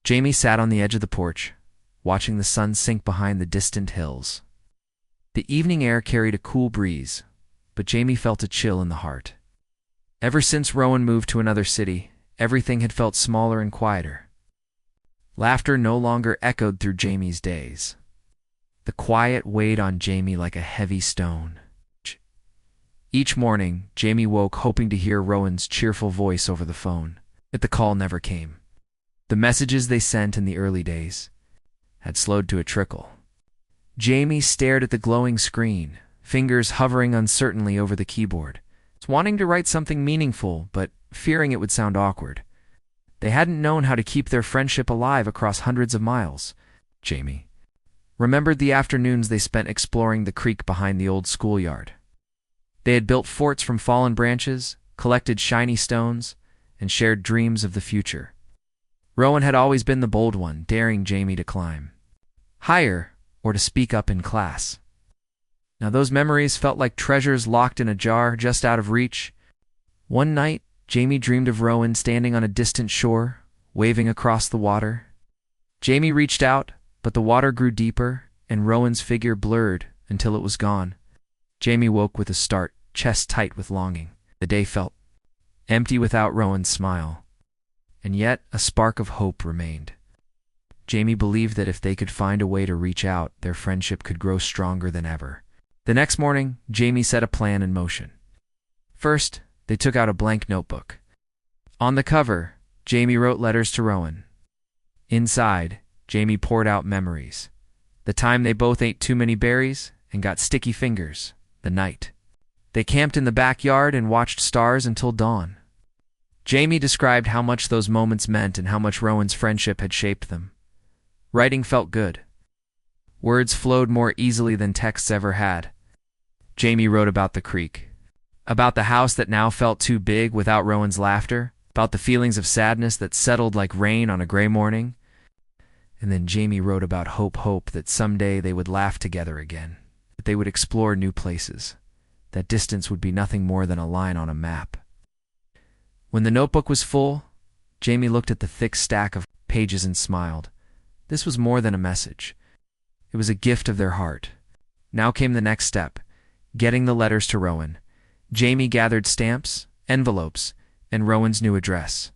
Jamie sat on the edge of the porch, watching the sun sink behind the distant hills. The evening air carried a cool breeze, but Jamie felt a chill in the heart. Ever since Rowan moved to another city, everything had felt smaller and quieter. Laughter no longer echoed through Jamie's days. The quiet weighed on Jamie like a heavy stone. Each morning, Jamie woke hoping to hear Rowan's cheerful voice over the phone, but the call never came. The messages they sent in the early days had slowed to a trickle. Jamie stared at the glowing screen, fingers hovering uncertainly over the keyboard, wanting to write something meaningful, but fearing it would sound awkward. They hadn't known how to keep their friendship alive across hundreds of miles. Jamie remembered the afternoons they spent exploring the creek behind the old schoolyard. They had built forts from fallen branches, collected shiny stones, and shared dreams of the future. Rowan had always been the bold one, daring Jamie to climb higher or to speak up in class. Now those memories felt like treasures locked in a jar just out of reach. One night, Jamie dreamed of Rowan standing on a distant shore, waving across the water. Jamie reached out, but the water grew deeper, and Rowan's figure blurred until it was gone. Jamie woke with a start, chest tight with longing. The day felt empty without Rowan's smile. And yet, a spark of hope remained. Jamie believed that if they could find a way to reach out, their friendship could grow stronger than ever. The next morning, Jamie set a plan in motion. First, they took out a blank notebook. On the cover, Jamie wrote letters to Rowan. Inside, Jamie poured out memories. The time they both ate too many berries and got sticky fingers. The night they camped in the backyard and watched stars until dawn. Jamie described how much those moments meant and how much Rowan's friendship had shaped them. Writing felt good. Words flowed more easily than texts ever had. Jamie wrote about the creek, about the house that now felt too big without Rowan's laughter, about the feelings of sadness that settled like rain on a gray morning. And then Jamie wrote about hope that someday they would laugh together again, that they would explore new places, that distance would be nothing more than a line on a map. When the notebook was full, Jamie looked at the thick stack of pages and smiled. This was more than a message. It was a gift of their heart. Now came the next step, getting the letters to Rowan. Jamie gathered stamps, envelopes, and Rowan's new address.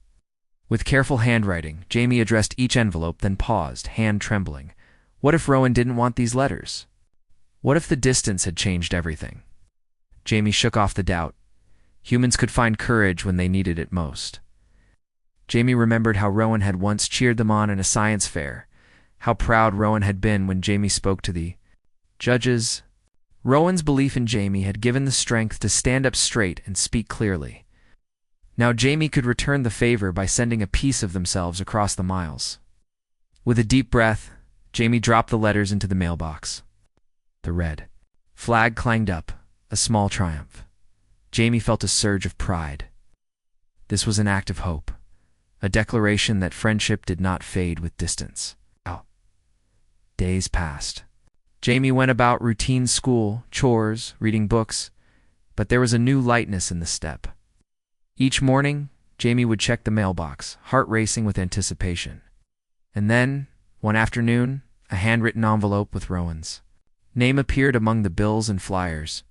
With careful handwriting, Jamie addressed each envelope, then paused, hand trembling. What if Rowan didn't want these letters? What if the distance had changed everything? Jamie shook off the doubt. Humans could find courage when they needed it most. Jamie remembered how Rowan had once cheered them on in a science fair, how proud Rowan had been when Jamie spoke to the judges. Rowan's belief in Jamie had given the strength to stand up straight and speak clearly. Now Jamie could return the favor by sending a piece of themselves across the miles. With a deep breath, Jamie dropped the letters into the mailbox. The red flag clanged up, a small triumph. Jamie felt a surge of pride. This was an act of hope, a declaration that friendship did not fade with distance. Days passed. Jamie went about routine school, chores, reading books, but there was a new lightness in the step. Each morning, Jamie would check the mailbox, heart racing with anticipation. And then, one afternoon, a handwritten envelope with Rowan's name appeared among the bills and flyers.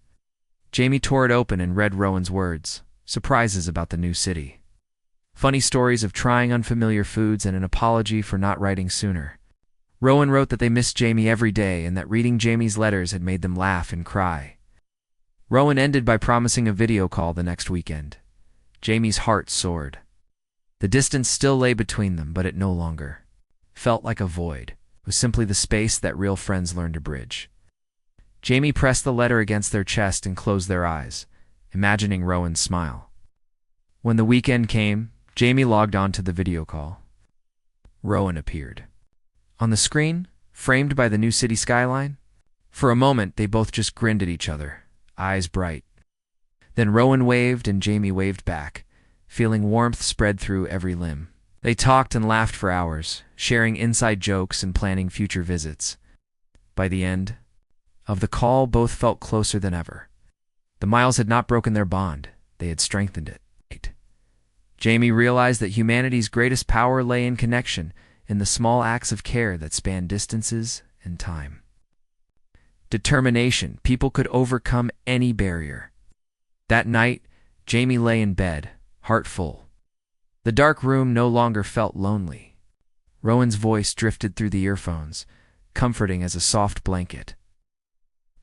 Jamie tore it open and read Rowan's words, surprises about the new city, funny stories of trying unfamiliar foods, and an apology for not writing sooner. Rowan wrote that they missed Jamie every day and that reading Jamie's letters had made them laugh and cry. Rowan ended by promising a video call the next weekend. Jamie's heart soared. The distance still lay between them, but it no longer felt like a void. It was simply the space that real friends learn to bridge. Jamie pressed the letter against their chest and closed their eyes, imagining Rowan's smile. When the weekend came, Jamie logged on to the video call. Rowan appeared. On the screen, framed by the new city skyline, for a moment they both just grinned at each other, eyes bright. Then Rowan waved and Jamie waved back, feeling warmth spread through every limb. They talked and laughed for hours, sharing inside jokes and planning future visits. By the end of the call, both felt closer than ever. The miles had not broken their bond, they had strengthened it. Jamie realized that humanity's greatest power lay in connection, in the small acts of care that span distances and time. Determination. People could overcome any barrier. That night, Jamie lay in bed, heart full. The dark room no longer felt lonely. Rowan's voice drifted through the earphones, comforting as a soft blanket.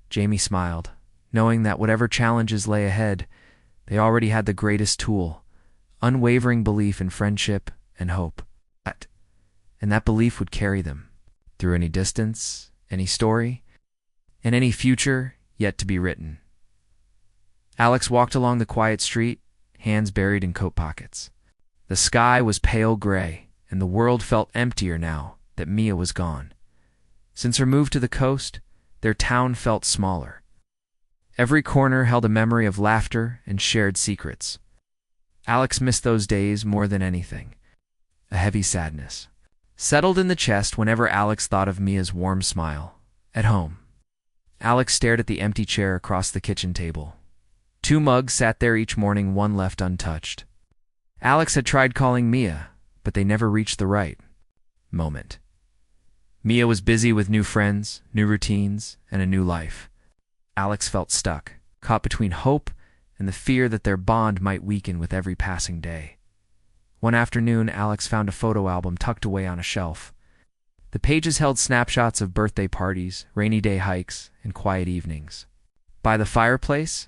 Jamie smiled, knowing that whatever challenges lay ahead, they already had the greatest tool, unwavering belief in friendship and hope. And that belief would carry them through any distance, any story, and any future yet to be written. Alex walked along the quiet street, hands buried in coat pockets. The sky was pale gray, and the world felt emptier now that Mia was gone. Since her move to the coast, their town felt smaller. Every corner held a memory of laughter and shared secrets. Alex missed those days more than anything. A heavy sadness settled in the chest whenever Alex thought of Mia's warm smile. At home, Alex stared at the empty chair across the kitchen table. 2 mugs sat there each morning, one left untouched. Alex had tried calling Mia, but they never reached the right moment. Mia was busy with new friends, new routines, and a new life. Alex felt stuck, caught between hope and the fear that their bond might weaken with every passing day. One afternoon, Alex found a photo album tucked away on a shelf. The pages held snapshots of birthday parties, rainy day hikes, and quiet evenings. By the fireplace,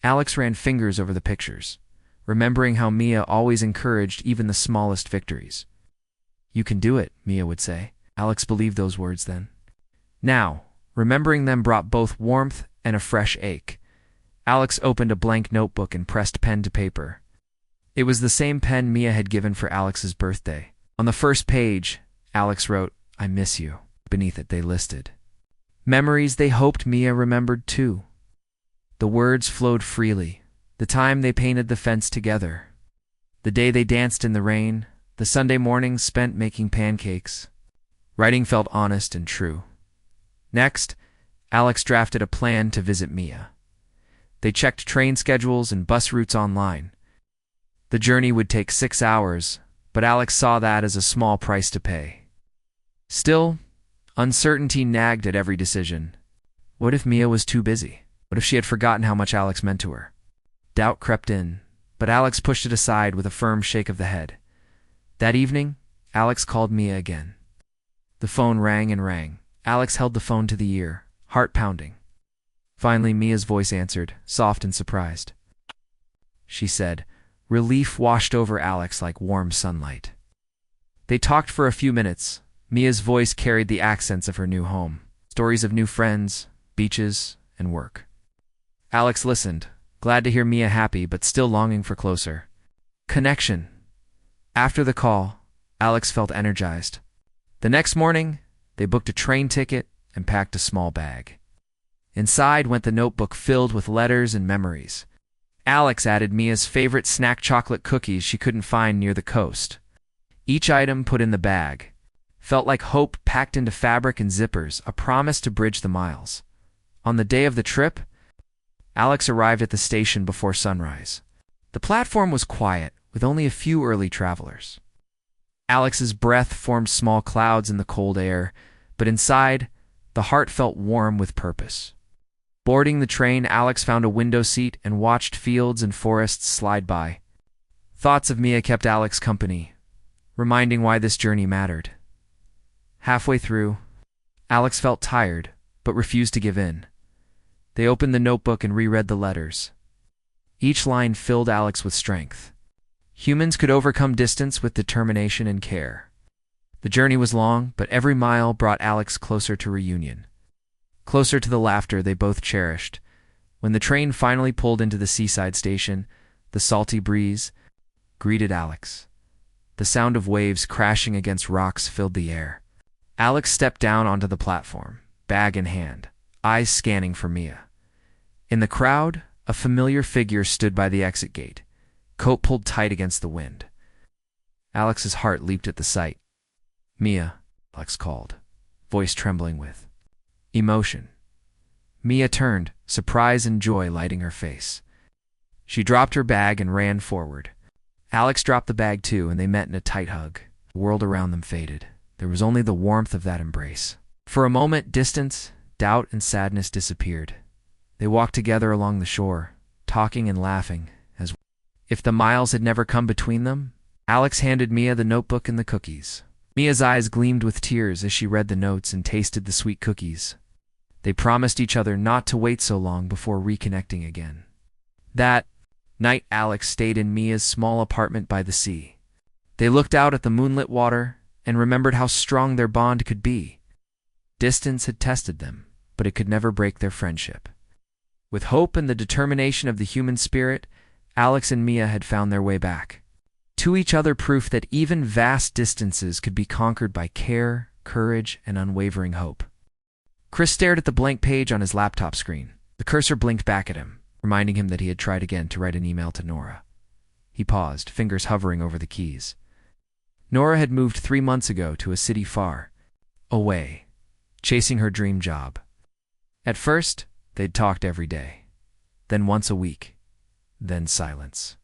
Alex ran fingers over the pictures, remembering how Mia always encouraged even the smallest victories. "You can do it," Mia would say. Alex believed those words then. Now, remembering them brought both warmth and a fresh ache. Alex opened a blank notebook and pressed pen to paper. It was the same pen Mia had given for Alex's birthday. On the first page, Alex wrote, "I miss you." Beneath it, they listed memories they hoped Mia remembered too. The words flowed freely. The time they painted the fence together. The day they danced in the rain. The Sunday mornings spent making pancakes. Writing felt honest and true. Next, Alex drafted a plan to visit Mia. They checked train schedules and bus routes online. The journey would take 6 hours, but Alex saw that as a small price to pay. Still, uncertainty nagged at every decision. What if Mia was too busy? What if she had forgotten how much Alex meant to her? Doubt crept in, but Alex pushed it aside with a firm shake of the head. That evening, Alex called Mia again. The phone rang and rang. Alex held the phone to the ear, heart pounding. Finally, Mia's voice answered, soft and surprised. She said. Relief washed over Alex like warm sunlight. They talked for a few minutes. Mia's voice carried the accents of her new home. Stories of new friends, beaches, and work. Alex listened, glad to hear Mia happy but still longing for closer connection. After the call, Alex felt energized. The next morning, they booked a train ticket and packed a small bag. Inside went the notebook filled with letters and memories. Alex added Mia's favorite snack chocolate cookies she couldn't find near the coast. Each item put in the bag felt like hope packed into fabric and zippers, a promise to bridge the miles. On the day of the trip, Alex arrived at the station before sunrise. The platform was quiet, with only a few early travelers. Alex's breath formed small clouds in the cold air, but inside, the heart felt warm with purpose. Boarding the train, Alex found a window seat and watched fields and forests slide by. Thoughts of Mia kept Alex company, reminding why this journey mattered. Halfway through, Alex felt tired, but refused to give in. They opened the notebook and reread the letters. Each line filled Alex with strength. Humans could overcome distance with determination and care. The journey was long, but every mile brought Alex closer to reunion. Closer to the laughter they both cherished. When the train finally pulled into the seaside station, the salty breeze greeted Alex. The sound of waves crashing against rocks filled the air. Alex stepped down onto the platform, bag in hand, eyes scanning for Mia. In the crowd, a familiar figure stood by the exit gate, coat pulled tight against the wind. Alex's heart leaped at the sight. "Mia," Alex called, voice trembling with emotion. Mia turned, surprise and joy lighting her face. She dropped her bag and ran forward. Alex dropped the bag too, and they met in a tight hug. The world around them faded. There was only the warmth of that embrace. For a moment, distance, doubt, and sadness disappeared. They walked together along the shore, talking and laughing, as if the miles had never come between them. Alex handed Mia the notebook and the cookies. Mia's eyes gleamed with tears as she read the notes and tasted the sweet cookies. They promised each other not to wait so long before reconnecting again. That night, Alex stayed in Mia's small apartment by the sea. They looked out at the moonlit water and remembered how strong their bond could be. Distance had tested them, but it could never break their friendship. With hope and the determination of the human spirit, Alex and Mia had found their way back. To each other, proof that even vast distances could be conquered by care, courage, and unwavering hope. Chris stared at the blank page on his laptop screen. The cursor blinked back at him, reminding him that he had tried again to write an email to Nora. He paused, fingers hovering over the keys. Nora had moved 3 months ago to a city far away, chasing her dream job. At first, they'd talked every day, then once a week, then silence.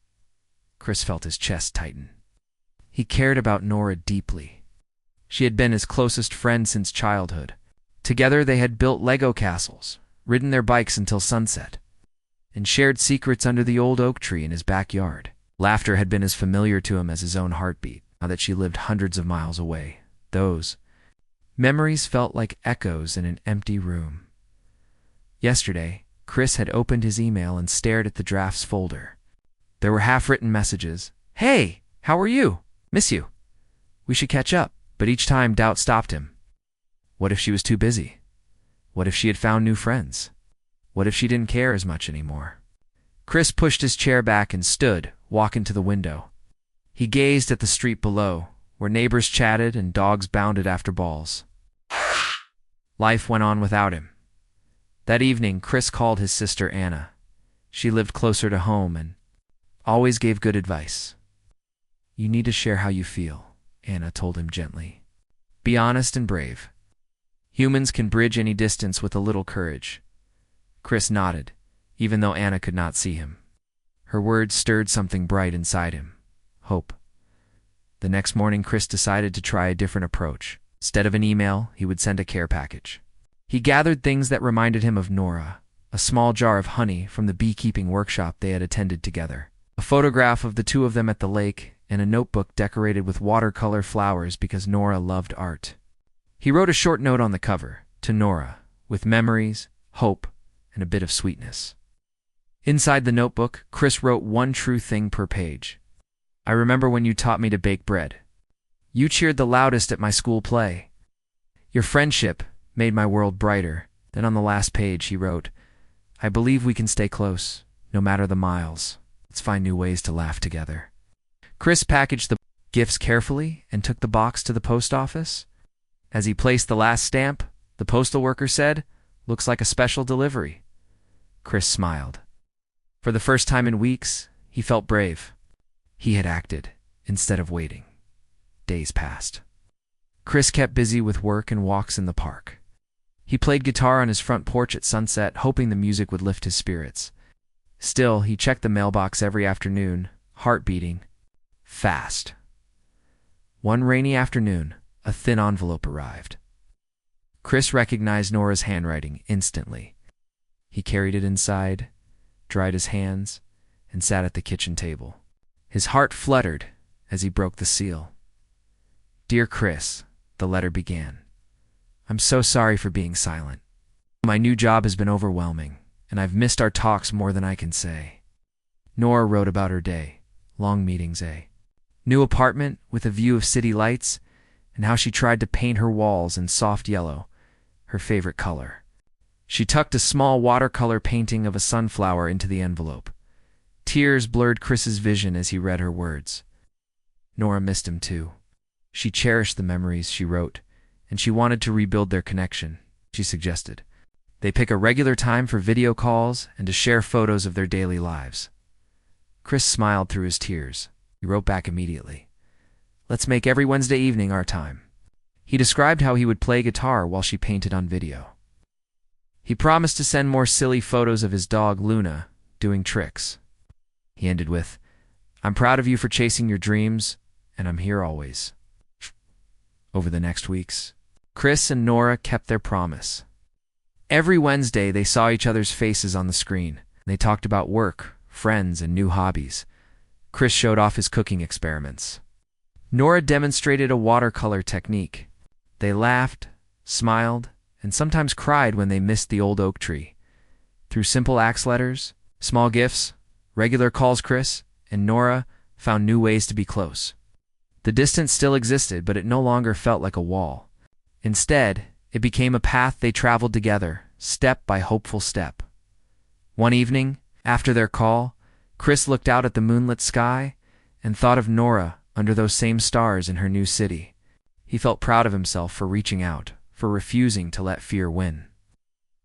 Chris felt his chest tighten. He cared about Nora deeply. She had been his closest friend since childhood. Together they had built Lego castles, ridden their bikes until sunset, and shared secrets under the old oak tree in his backyard. Laughter had been as familiar to him as his own heartbeat, now that she lived hundreds of miles away. Those memories felt like echoes in an empty room. Yesterday, Chris had opened his email and stared at the drafts folder. There were half-written messages. "Hey, how are you? Miss you. We should catch up." But each time doubt stopped him. What if she was too busy? What if she had found new friends? What if she didn't care as much anymore? Chris pushed his chair back and stood, walking to the window. He gazed at the street below, where neighbors chatted and dogs bounded after balls. Life went on without him. That evening, Chris called his sister Anna. She lived closer to home and always gave good advice. "You need to share how you feel," Anna told him gently. "Be honest and brave. Humans can bridge any distance with a little courage." Chris nodded, even though Anna could not see him. Her words stirred something bright inside him. Hope. The next morning, Chris decided to try a different approach. Instead of an email, he would send a care package. He gathered things that reminded him of Nora, a small jar of honey from the beekeeping workshop they had attended together, a photograph of the two of them at the lake, and a notebook decorated with watercolor flowers because Nora loved art. He wrote a short note on the cover, to Nora, with memories, hope, and a bit of sweetness. Inside the notebook, Chris wrote one true thing per page. "I remember when you taught me to bake bread. You cheered the loudest at my school play. Your friendship made my world brighter." Then on the last page he wrote, "I believe we can stay close, no matter the miles. Let's find new ways to laugh together." Chris packaged the gifts carefully and took the box to the post office. As he placed the last stamp, the postal worker said, "Looks like a special delivery." Chris smiled. For the first time in weeks, he felt brave. He had acted, instead of waiting. Days passed. Chris kept busy with work and walks in the park. He played guitar on his front porch at sunset, hoping the music would lift his spirits. Still, he checked the mailbox every afternoon, heart beating fast. One rainy afternoon, a thin envelope arrived. Chris recognized Nora's handwriting instantly. He carried it inside, dried his hands, and sat at the kitchen table. His heart fluttered as he broke the seal. "Dear Chris," the letter began. "I'm so sorry for being silent. My new job has been overwhelming, and I've missed our talks more than I can say." Nora wrote about her day, long meetings, new apartment with a view of city lights, and how she tried to paint her walls in soft yellow, her favorite color. She tucked a small watercolor painting of a sunflower into the envelope. Tears blurred Chris's vision as he read her words. Nora missed him too. She cherished the memories she wrote, and she wanted to rebuild their connection. She suggested they pick a regular time for video calls and to share photos of their daily lives. Chris smiled through his tears. He wrote back immediately. "Let's make every Wednesday evening our time." He described how he would play guitar while she painted on video. He promised to send more silly photos of his dog Luna doing tricks. He ended with, "I'm proud of you for chasing your dreams, and I'm here always." over the next weeks. Chris and Nora kept their promise. Every Wednesday, they saw each other's faces on the screen. They talked about work, friends, and new hobbies. Chris showed off his cooking experiments. Nora demonstrated a watercolor technique. They laughed, smiled, and sometimes cried when they missed the old oak tree. Through simple axe letters, small gifts, regular calls, Chris and Nora found new ways to be close. The distance still existed, but it no longer felt like a wall. Instead, it became a path they traveled together, step by hopeful step. One evening, after their call, Chris looked out at the moonlit sky and thought of Nora under those same stars in her new city. He felt proud of himself for reaching out, for refusing to let fear win.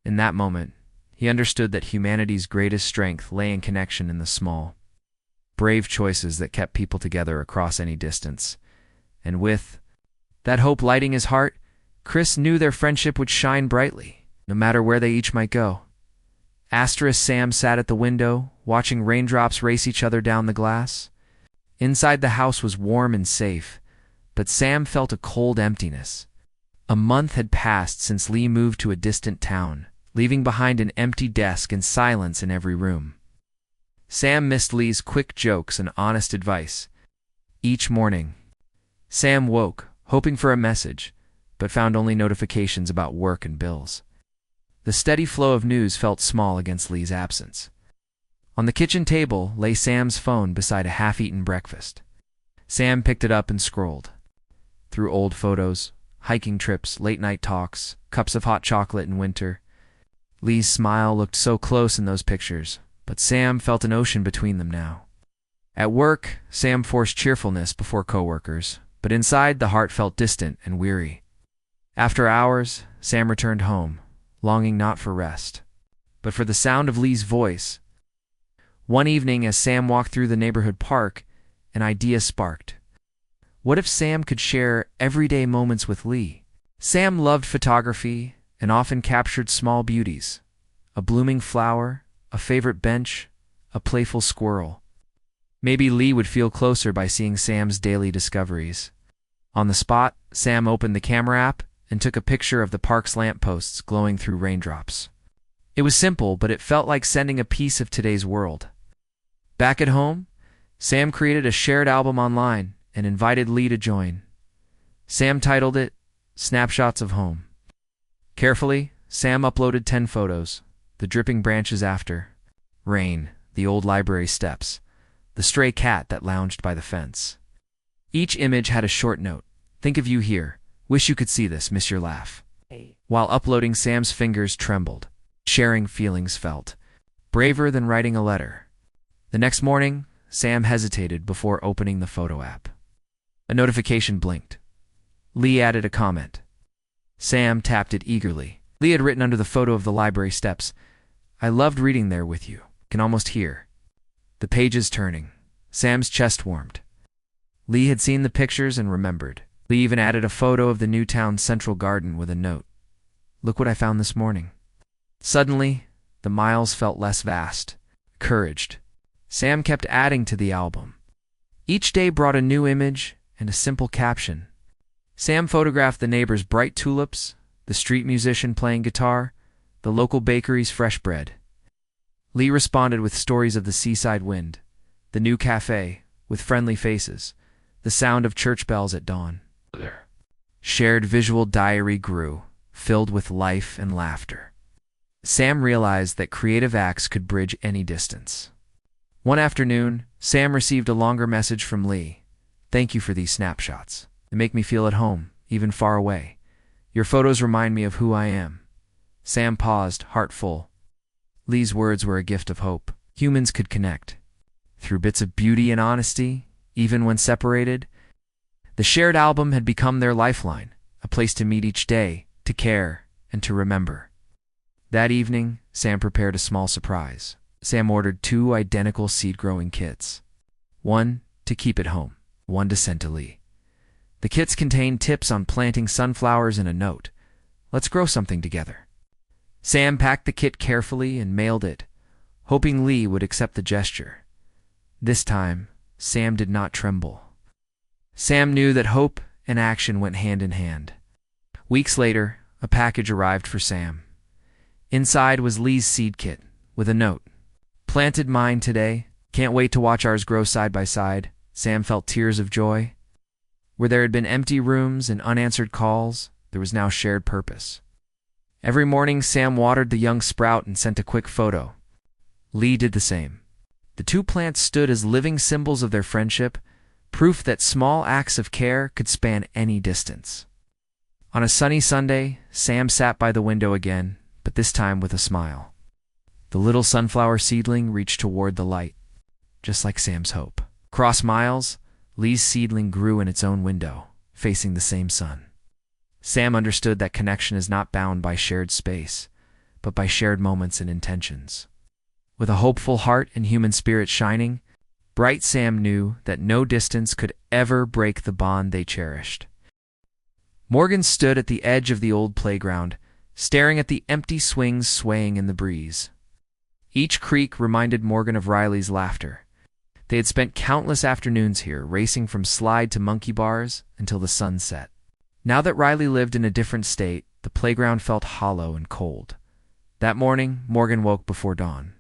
In that moment, he understood that humanity's greatest strength lay in connection in the small, brave choices that kept people together across any distance. And with that hope lighting his heart, Chris knew their friendship would shine brightly, no matter where they each might go. Sam sat at the window, watching raindrops race each other down the glass. Inside the house was warm and safe, but Sam felt a cold emptiness. A month had passed since Lee moved to a distant town, leaving behind an empty desk and silence in every room. Sam missed Lee's quick jokes and honest advice. Each morning, Sam woke, hoping for a message, but found only notifications about work and bills. The steady flow of news felt small against Lee's absence. On the kitchen table lay Sam's phone beside a half-eaten breakfast. Sam picked it up and scrolled. Through old photos, hiking trips, late-night talks, cups of hot chocolate in winter. Lee's smile looked so close in those pictures, but Sam felt an ocean between them now. At work, Sam forced cheerfulness before coworkers, but inside the heart felt distant and weary. After hours, Sam returned home, longing not for rest, but for the sound of Lee's voice. One evening, as Sam walked through the neighborhood park, an idea sparked. What if Sam could share everyday moments with Lee? Sam loved photography and often captured small beauties: a blooming flower, a favorite bench, a playful squirrel. Maybe Lee would feel closer by seeing Sam's daily discoveries. On the spot, Sam opened the camera app and took a picture of the park's lampposts glowing through raindrops. It was simple, but it felt like sending a piece of today's world. Back at home, Sam created a shared album online and invited Lee to join. Sam titled it Snapshots of Home. Carefully, Sam uploaded 10 photos: the dripping branches after rain, the old library steps, the stray cat that lounged by the fence. Each image had a short note: "Think of you here. Wish you could see this. Miss your laugh." While uploading, Sam's fingers trembled. Sharing feelings felt braver than writing a letter. The next morning, Sam hesitated before opening the photo app. A notification blinked. Lee added a comment. Sam tapped it eagerly. Lee had written under the photo of the library steps, "I loved reading there with you. Can almost hear." The pages turning. Sam's chest warmed. Lee had seen the pictures and remembered. Lee even added a photo of the new town's central garden with a note: "Look what I found this morning." Suddenly, the miles felt less vast. Encouraged, Sam kept adding to the album. Each day brought a new image and a simple caption. Sam photographed the neighbor's bright tulips, the street musician playing guitar, the local bakery's fresh bread. Lee responded with stories of the seaside wind, the new cafe with friendly faces, the sound of church bells at dawn. Shared visual diary grew, filled with life and laughter. Sam realized that creative acts could bridge any distance. One afternoon, Sam received a longer message from Lee. "Thank you for these snapshots. They make me feel at home, even far away. Your photos remind me of who I am." Sam paused, heart full. Lee's words were a gift of hope. Humans could connect through bits of beauty and honesty, even when separated. The shared album had become their lifeline, a place to meet each day, to care, and to remember. That evening, Sam prepared a small surprise. Sam ordered 2 identical seed-growing kits. One to keep at home, one to send to Lee. The kits contained tips on planting sunflowers and a note: "Let's grow something together." Sam packed the kit carefully and mailed it, hoping Lee would accept the gesture. This time, Sam did not tremble. Sam knew that hope and action went hand in hand. Weeks later, a package arrived for Sam. Inside was Lee's seed kit, with a note. "Planted mine today. Can't wait to watch ours grow side by side." Sam felt tears of joy. Where there had been empty rooms and unanswered calls, there was now shared purpose. Every morning, Sam watered the young sprout and sent a quick photo. Lee did the same. The two plants stood as living symbols of their friendship, proof that small acts of care could span any distance. On a sunny Sunday, Sam sat by the window again, but this time with a smile. The little sunflower seedling reached toward the light, just like Sam's hope. Across miles, Lee's seedling grew in its own window, facing the same sun. Sam understood that connection is not bound by shared space, but by shared moments and intentions. With a hopeful heart and human spirit shining, bright Sam knew that no distance could ever break the bond they cherished. Morgan stood at the edge of the old playground, staring at the empty swings swaying in the breeze. Each creak reminded Morgan of Riley's laughter. They had spent countless afternoons here, racing from slide to monkey bars until the sun set. Now that Riley lived in a different state, the playground felt hollow and cold. That morning, Morgan woke before dawn.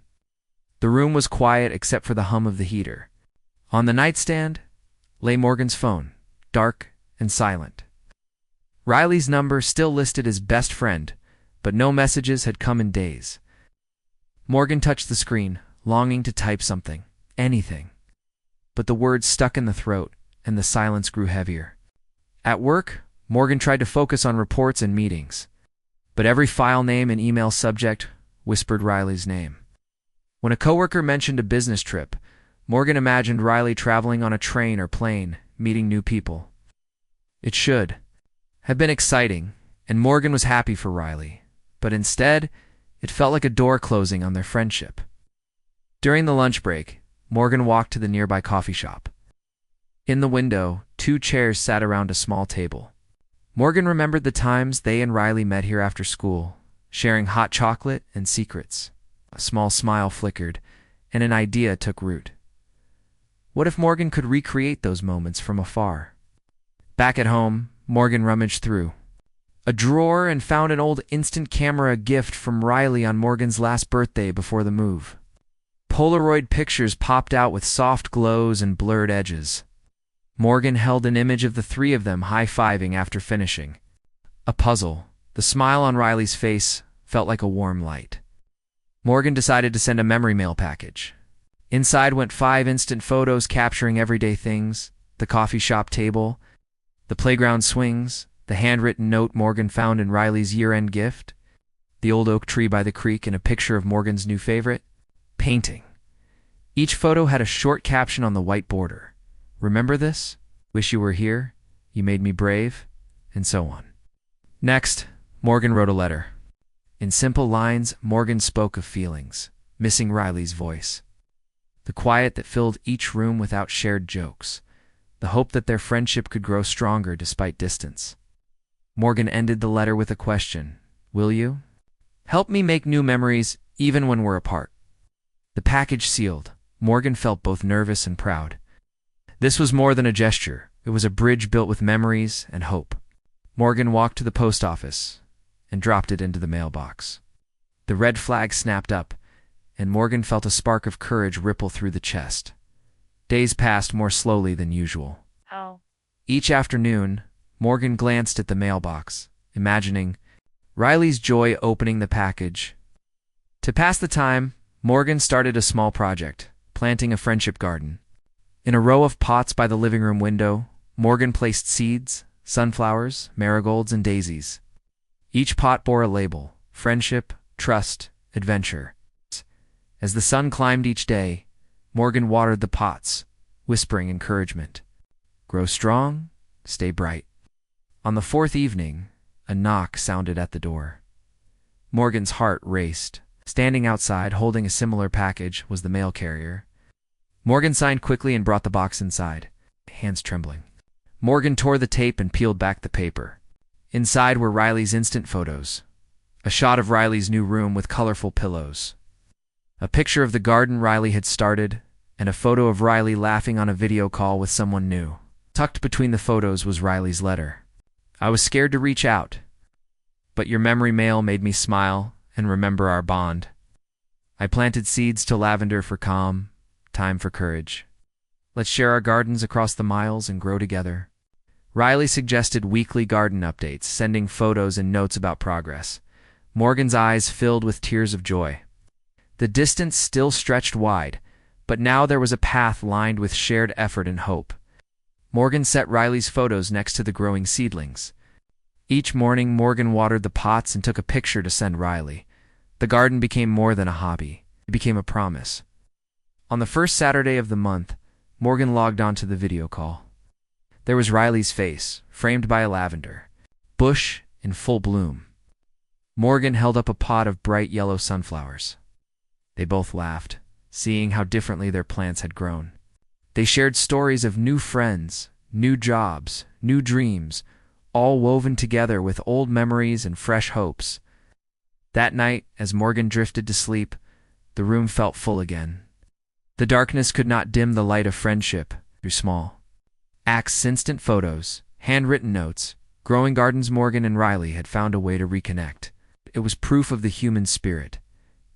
The room was quiet except for the hum of the heater. On the nightstand lay Morgan's phone, dark and silent. Riley's number still listed as best friend, but no messages had come in days. Morgan touched the screen, longing to type something, anything. But the words stuck in the throat, and the silence grew heavier. At work, Morgan tried to focus on reports and meetings, but every file name and email subject whispered Riley's name. When a coworker mentioned a business trip, Morgan imagined Riley traveling on a train or plane, meeting new people. It should have been exciting, and Morgan was happy for Riley, but instead, it felt like a door closing on their friendship. During the lunch break, Morgan walked to the nearby coffee shop. In the window, two chairs sat around a small table. Morgan remembered the times they and Riley met here after school, sharing hot chocolate and secrets. A small smile flickered, and an idea took root. What if Morgan could recreate those moments from afar? Back at home, Morgan rummaged through a drawer and found an old instant camera gift from Riley on Morgan's last birthday before the move. Polaroid pictures popped out with soft glows and blurred edges. Morgan held an image of the three of them high-fiving after finishing. A puzzle, the smile on Riley's face felt like a warm light. Morgan decided to send a memory mail package. Inside went 5 instant photos capturing everyday things: the coffee shop table, the playground swings, the handwritten note Morgan found in Riley's year-end gift, the old oak tree by the creek, and a picture of Morgan's new favorite, painting. Each photo had a short caption on the white border. "Remember this? Wish you were here. You made me brave," and so on. Next, Morgan wrote a letter. In simple lines, Morgan spoke of feelings, missing Riley's voice, the quiet that filled each room without shared jokes, the hope that their friendship could grow stronger despite distance. Morgan ended the letter with a question: "Will you help me make new memories even when we're apart?" The package sealed, Morgan felt both nervous and proud. This was more than a gesture. It was a bridge built with memories and hope. Morgan walked to the post office and dropped it into the mailbox. The red flag snapped up, and Morgan felt a spark of courage ripple through the chest. Days passed more slowly than usual. Each afternoon, Morgan glanced at the mailbox, imagining Riley's joy opening the package. To pass the time, Morgan started a small project, planting a friendship garden. In a row of pots by the living room window, Morgan placed seeds: sunflowers, marigolds, and daisies. Each pot bore a label: friendship, trust, adventure. As the sun climbed each day, Morgan watered the pots, whispering encouragement. Grow strong, stay bright. On the 4th evening, a knock sounded at the door. Morgan's heart raced. Standing outside, holding a similar package, was the mail carrier. Morgan signed quickly and brought the box inside, hands trembling. Morgan tore the tape and peeled back the paper. Inside were Riley's instant photos. A shot of Riley's new room with colorful pillows. A picture of the garden Riley had started, and a photo of Riley laughing on a video call with someone new. Tucked between the photos was Riley's letter. I was scared to reach out, but your memory mail made me smile and remember our bond. I planted seeds to lavender for calm, time for courage. Let's share our gardens across the miles and grow together. Riley suggested weekly garden updates, sending photos and notes about progress. Morgan's eyes filled with tears of joy. The distance still stretched wide, but now there was a path lined with shared effort and hope. Morgan set Riley's photos next to the growing seedlings. Each morning, Morgan watered the pots and took a picture to send Riley. The garden became more than a hobby. It became a promise. On the first Saturday of the month, Morgan logged onto the video call. There was Riley's face, framed by a lavender bush in full bloom. Morgan held up a pot of bright yellow sunflowers. They both laughed, seeing how differently their plants had grown. They shared stories of new friends, new jobs, new dreams, all woven together with old memories and fresh hopes. That night, as Morgan drifted to sleep, the room felt full again. The darkness could not dim the light of friendship through small acts, instant photos, handwritten notes. Growing gardens, Morgan and Riley had found a way to reconnect. It was proof of the human spirit,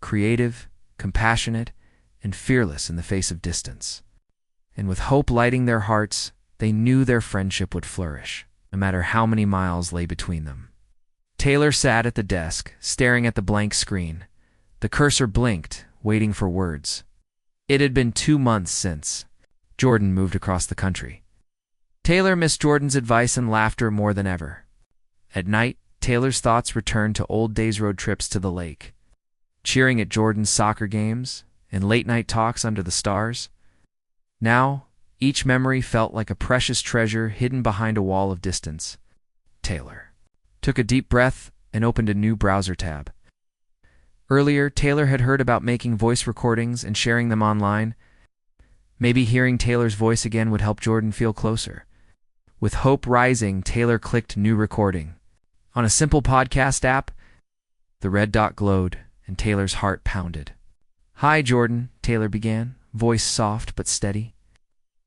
creative, compassionate, and fearless in the face of distance. And with hope lighting their hearts, they knew their friendship would flourish, no matter how many miles lay between them. Taylor sat at the desk, staring at the blank screen. The cursor blinked, waiting for words. It had been 2 months since Jordan moved across the country. Taylor missed Jordan's advice and laughter more than ever. At night, Taylor's thoughts returned to old days' road trips to the lake, cheering at Jordan's soccer games and late-night talks under the stars. Now, each memory felt like a precious treasure hidden behind a wall of distance. Taylor took a deep breath and opened a new browser tab. Earlier, Taylor had heard about making voice recordings and sharing them online. Maybe hearing Taylor's voice again would help Jordan feel closer. With hope rising, Taylor clicked New Recording. On a simple podcast app, the red dot glowed, and Taylor's heart pounded. "Hi, Jordan," Taylor began, voice soft but steady.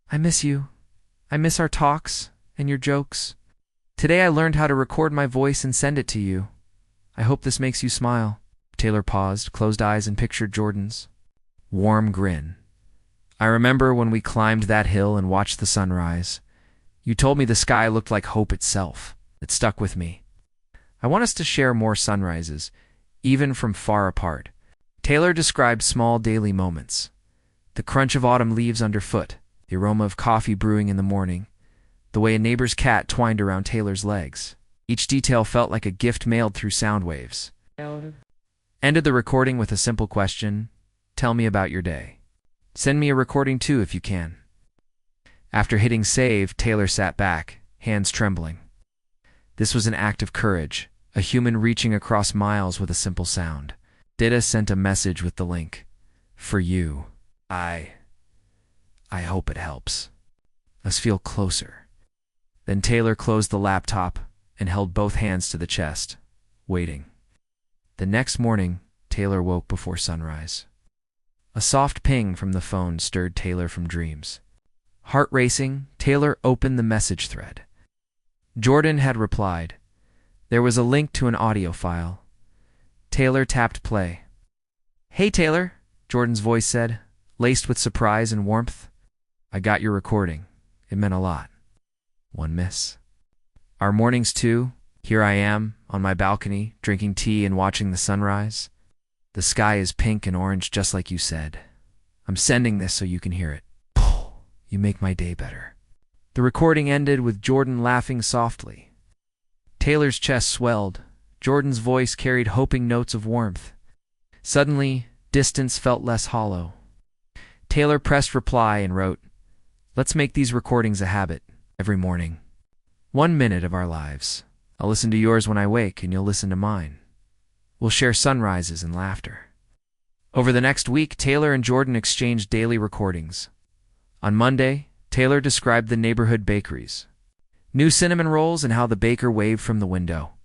"I miss you. I miss our talks and your jokes. Today I learned how to record my voice and send it to you. I hope this makes you smile." Taylor paused, closed eyes, and pictured Jordan's warm grin. "I remember when we climbed that hill and watched the sunrise. You told me the sky looked like hope itself. It stuck with me. I want us to share more sunrises, even from far apart." Taylor described small daily moments. The crunch of autumn leaves underfoot, the aroma of coffee brewing in the morning, the way a neighbor's cat twined around Taylor's legs. Each detail felt like a gift mailed through sound waves. Ended the recording with a simple question: "Tell me about your day. Send me a recording too if you can." After hitting save, Taylor sat back, hands trembling. This was an act of courage, a human reaching across miles with a simple sound. Dita sent a message with the link. "For you. I hope it helps. Let's feel closer." Then Taylor closed the laptop and held both hands to the chest, waiting. The next morning, Taylor woke before sunrise. A soft ping from the phone stirred Taylor from dreams. Heart racing, Taylor opened the message thread. Jordan had replied. There was a link to an audio file. Taylor tapped play. "Hey, Taylor," Jordan's voice said, laced with surprise and warmth. "I got your recording. It meant a lot. One miss. Our mornings too. Here I am, on my balcony, drinking tea and watching the sunrise. The sky is pink and orange just like you said. I'm sending this so you can hear it. You make my day better." The recording ended with Jordan laughing softly. Taylor's chest swelled. Jordan's voice carried hoping notes of warmth. Suddenly, distance felt less hollow. Taylor pressed reply and wrote, "Let's make these recordings a habit, every morning. 1 minute of our lives. I'll listen to yours when I wake, and you'll listen to mine. We'll share sunrises and laughter." Over the next week, Taylor and Jordan exchanged daily recordings. On Monday, Taylor described the neighborhood bakeries. New cinnamon rolls and how the baker waved from the window.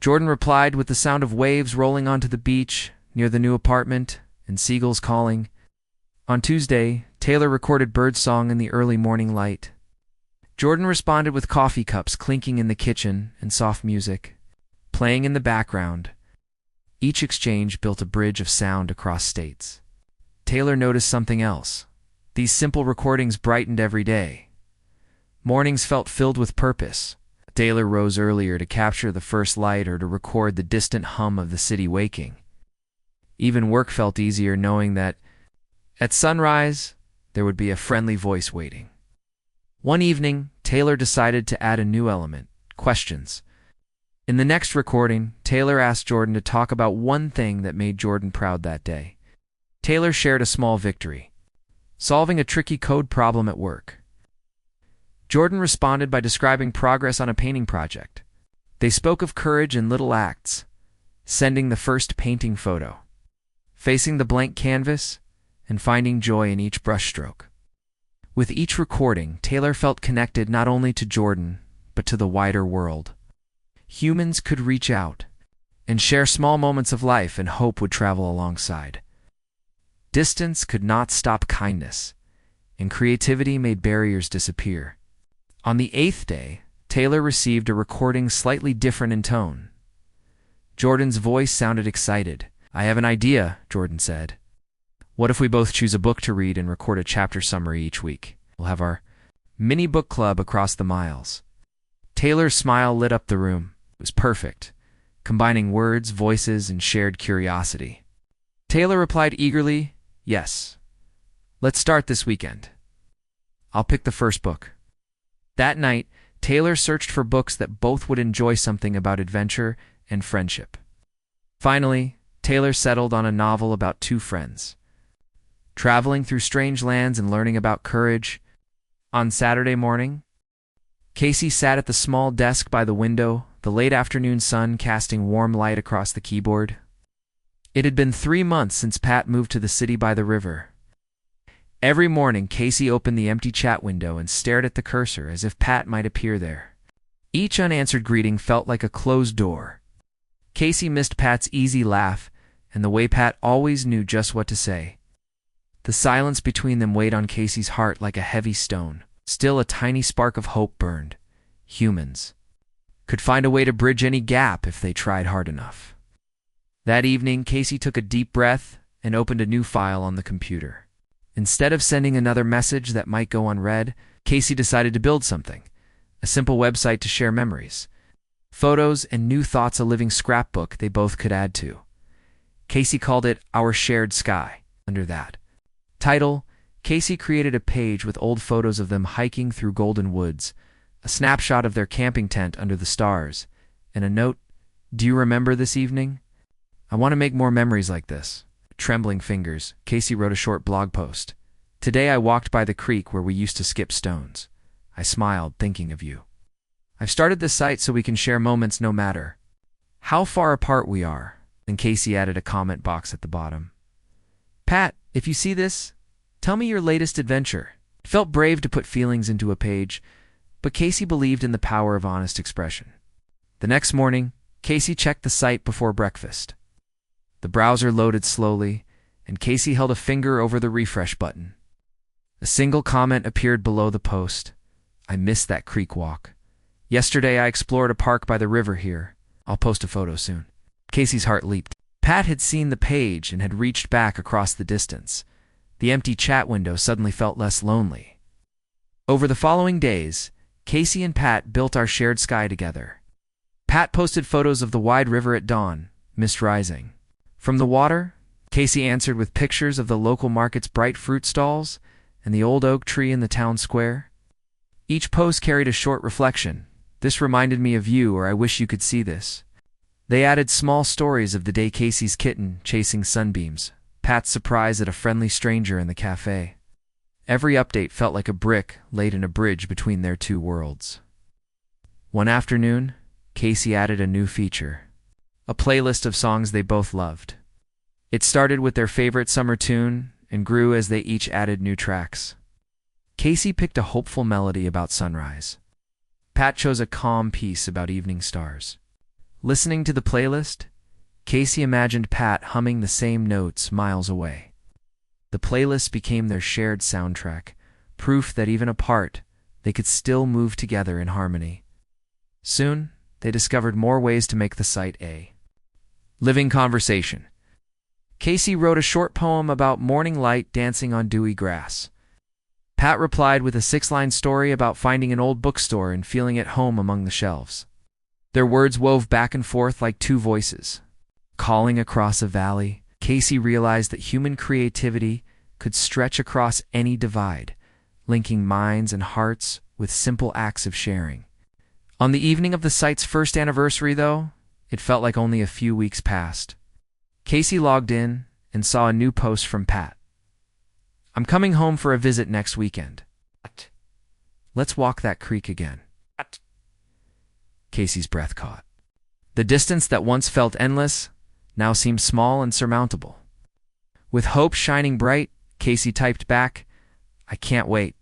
Jordan replied with the sound of waves rolling onto the beach near the new apartment and seagulls calling. On Tuesday, Taylor recorded birdsong in the early morning light. Jordan responded with coffee cups clinking in the kitchen and soft music playing in the background. Each exchange built a bridge of sound across states. Taylor noticed something else. These simple recordings brightened every day. Mornings felt filled with purpose. Taylor rose earlier to capture the first light or to record the distant hum of the city waking. Even work felt easier knowing that at sunrise, there would be a friendly voice waiting. One evening, Taylor decided to add a new element, questions. In the next recording, Taylor asked Jordan to talk about one thing that made Jordan proud that day. Taylor shared a small victory, solving a tricky code problem at work. Jordan responded by describing progress on a painting project. They spoke of courage in little acts, sending the first painting photo, facing the blank canvas, and finding joy in each brushstroke. With each recording, Taylor felt connected not only to Jordan, but to the wider world. Humans could reach out and share small moments of life, and hope would travel alongside. Distance could not stop kindness, and creativity made barriers disappear. On the 8th day, Taylor received a recording slightly different in tone. Jordan's voice sounded excited. "I have an idea," Jordan said. "What if we both choose a book to read and record a chapter summary each week? We'll have our mini book club across the miles." Taylor's smile lit up the room. It was perfect, combining words, voices, and shared curiosity. Taylor replied eagerly, "Yes. Let's start this weekend. I'll pick the first book." That night, Taylor searched for books that both would enjoy something about adventure and friendship. Finally, Taylor settled on a novel about two friends traveling through strange lands and learning about courage. On Saturday morning, Casey sat at the small desk by the window, the late afternoon sun casting warm light across the keyboard. It had been 3 months since Pat moved to the city by the river. Every morning, Casey opened the empty chat window and stared at the cursor as if Pat might appear there. Each unanswered greeting felt like a closed door. Casey missed Pat's easy laugh and the way Pat always knew just what to say. The silence between them weighed on Casey's heart like a heavy stone. Still, a tiny spark of hope burned. Humans could find a way to bridge any gap if they tried hard enough. That evening, Casey took a deep breath and opened a new file on the computer. Instead of sending another message that might go unread, Casey decided to build something, a simple website to share memories, photos, and new thoughts, a living scrapbook they both could add to. Casey called it Our Shared Sky. Under that title, Casey created a page with old photos of them hiking through golden woods, a snapshot of their camping tent under the stars, and a note, "Do you remember this evening? I want to make more memories like this." Trembling fingers, Casey wrote a short blog post. "Today I walked by the creek where we used to skip stones. I smiled, thinking of you. I've started this site so we can share moments no matter how far apart we are." Then Casey added a comment box at the bottom. "Pat, if you see this, tell me your latest adventure." It felt brave to put feelings into a page, but Casey believed in the power of honest expression. The next morning, Casey checked the site before breakfast. The browser loaded slowly, and Casey held a finger over the refresh button. A single comment appeared below the post. "I missed that creek walk. Yesterday I explored a park by the river here. I'll post a photo soon." Casey's heart leaped. Pat had seen the page and had reached back across the distance. The empty chat window suddenly felt less lonely. Over the following days, Casey and Pat built Our Shared Sky together. Pat posted photos of the wide river at dawn, mist rising. From the water, Casey answered with pictures of the local market's bright fruit stalls and the old oak tree in the town square. Each post carried a short reflection. "This reminded me of you," or "I wish you could see this." They added small stories of the day Casey's kitten chasing sunbeams, Pat's surprise at a friendly stranger in the cafe. Every update felt like a brick laid in a bridge between their two worlds. One afternoon, Casey added a new feature, a playlist of songs they both loved. It started with their favorite summer tune and grew as they each added new tracks. Casey picked a hopeful melody about sunrise. Pat chose a calm piece about evening stars. Listening to the playlist, Casey imagined Pat humming the same notes miles away. The playlist became their shared soundtrack, proof that even apart, they could still move together in harmony. Soon, they discovered more ways to make the site a living conversation. Casey wrote a short poem about morning light dancing on dewy grass. Pat replied with a 6-line story about finding an old bookstore and feeling at home among the shelves. Their words wove back and forth like two voices. Calling across a valley, Casey realized that human creativity could stretch across any divide, linking minds and hearts with simple acts of sharing. On the evening of the site's first anniversary, though, it felt like only a few weeks passed. Casey logged in and saw a new post from Pat. "I'm coming home for a visit next weekend. Let's walk that creek again." Casey's breath caught. The distance that once felt endless now seemed small and surmountable. With hope shining bright, Casey typed back, "I can't wait.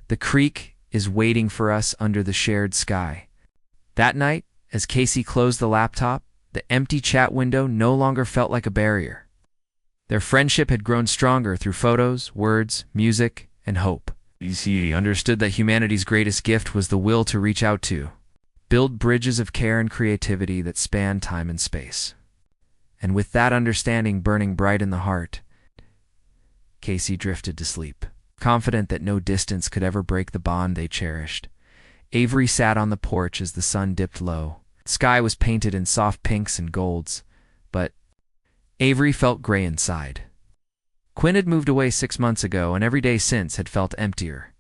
The creek is waiting for us under the shared sky." That night, as Casey closed the laptop, the empty chat window no longer felt like a barrier. Their friendship had grown stronger through photos, words, music, and hope. Casey understood that humanity's greatest gift was the will to reach out to, build bridges of care and creativity that span time and space. And with that understanding burning bright in the heart, Casey drifted to sleep, confident that no distance could ever break the bond they cherished. Avery sat on the porch as the sun dipped low. The sky was painted in soft pinks and golds, but Avery felt gray inside. Quinn had moved away 6 months ago, and every day since had felt emptier.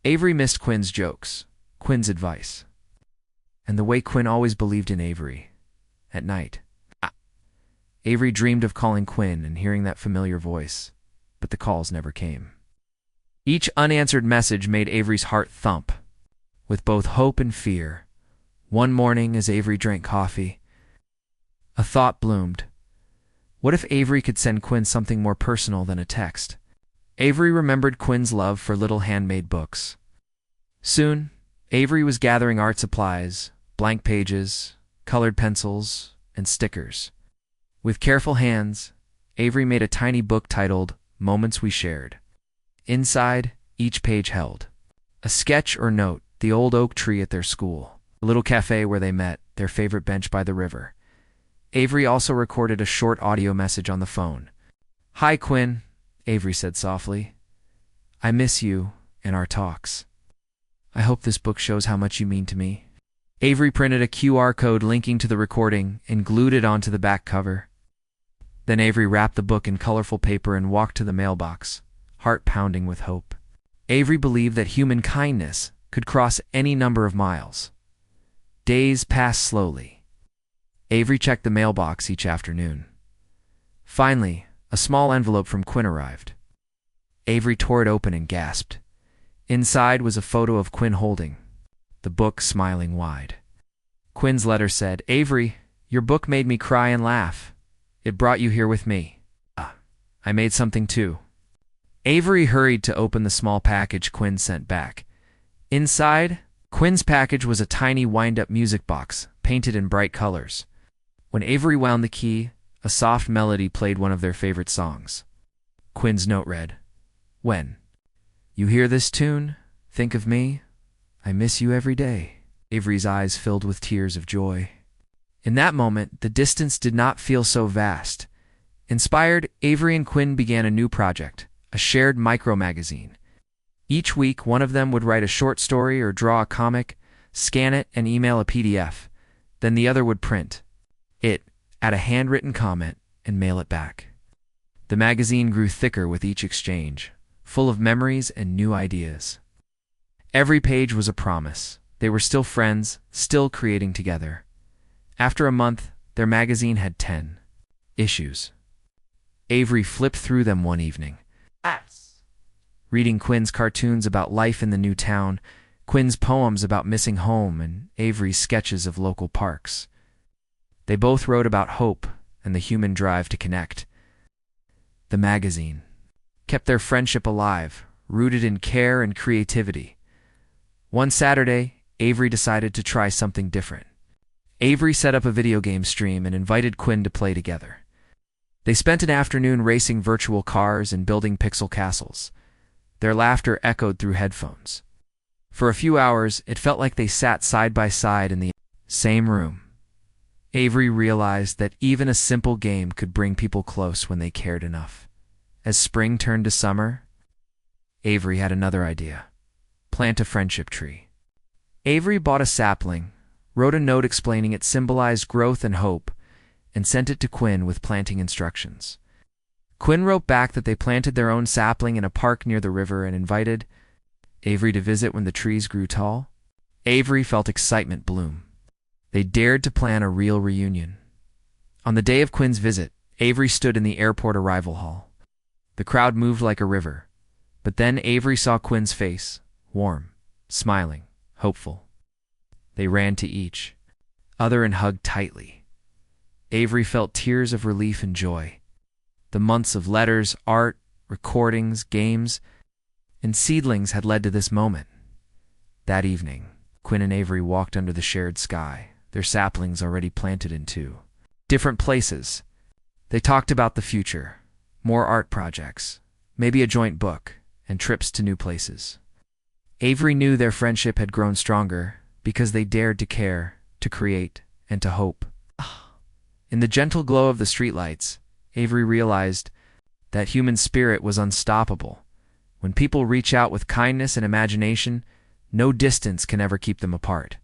Avery missed Quinn's jokes, Quinn's advice, and the way Quinn always believed in Avery. At night, Avery dreamed of calling Quinn and hearing that familiar voice, but the calls never came. Each unanswered message made Avery's heart thump, with both hope and fear. One morning, as Avery drank coffee, a thought bloomed. What if Avery could send Quinn something more personal than a text? Avery remembered Quinn's love for little handmade books. Soon, Avery was gathering art supplies, blank pages, colored pencils, and stickers. With careful hands, Avery made a tiny book titled Moments We Shared. Inside, each page held a sketch or note, the old oak tree at their school, a little cafe where they met, their favorite bench by the river. Avery also recorded a short audio message on the phone. "Hi, Quinn," Avery said softly. "I miss you and our talks. I hope this book shows how much you mean to me." Avery printed a QR code linking to the recording and glued it onto the back cover. Then Avery wrapped the book in colorful paper and walked to the mailbox, heart pounding with hope. Avery believed that human kindness could cross any number of miles. Days passed slowly. Avery checked the mailbox each afternoon. Finally, a small envelope from Quinn arrived. Avery tore it open and gasped. Inside was a photo of Quinn holding the book, smiling wide. Quinn's letter said, "Avery, your book made me cry and laugh. It brought you here with me. I made something too." Avery hurried to open the small package Quinn sent back. Inside, Quinn's package was a tiny wind-up music box, painted in bright colors. When Avery wound the key, a soft melody played one of their favorite songs. Quinn's note read, "When you hear this tune, think of me. I miss you every day." Avery's eyes filled with tears of joy. In that moment, the distance did not feel so vast. Inspired, Avery and Quinn began a new project, a shared micro-magazine. Each week, one of them would write a short story or draw a comic, scan it, and email a PDF. Then the other would print it, add a handwritten comment, and mail it back. The magazine grew thicker with each exchange, full of memories and new ideas. Every page was a promise. They were still friends, still creating together. After a month, their magazine had 10 issues. Avery flipped through them one evening, reading Quinn's cartoons about life in the new town, Quinn's poems about missing home, and Avery's sketches of local parks. They both wrote about hope and the human drive to connect. The magazine kept their friendship alive, rooted in care and creativity. One Saturday, Avery decided to try something different. Avery set up a video game stream and invited Quinn to play together. They spent an afternoon racing virtual cars and building pixel castles. Their laughter echoed through headphones. For a few hours, it felt like they sat side by side in the same room. Avery realized that even a simple game could bring people close when they cared enough. As spring turned to summer, Avery had another idea. Plant a friendship tree. Avery bought a sapling, wrote a note explaining it symbolized growth and hope, and sent it to Quinn with planting instructions. Quinn wrote back that they planted their own sapling in a park near the river and invited Avery to visit when the trees grew tall. Avery felt excitement bloom. They dared to plan a real reunion. On the day of Quinn's visit, Avery stood in the airport arrival hall. The crowd moved like a river, but then Avery saw Quinn's face, warm, smiling, hopeful. They ran to each other and hugged tightly. Avery felt tears of relief and joy. The months of letters, art, recordings, games, and seedlings had led to this moment. That evening, Quinn and Avery walked under the shared sky, their saplings already planted in two different places. They talked about the future, more art projects, maybe a joint book, and trips to new places. Avery knew their friendship had grown stronger because they dared to care, to create, and to hope. In the gentle glow of the streetlights, Avery realized that human spirit was unstoppable. When people reach out with kindness and imagination, no distance can ever keep them apart.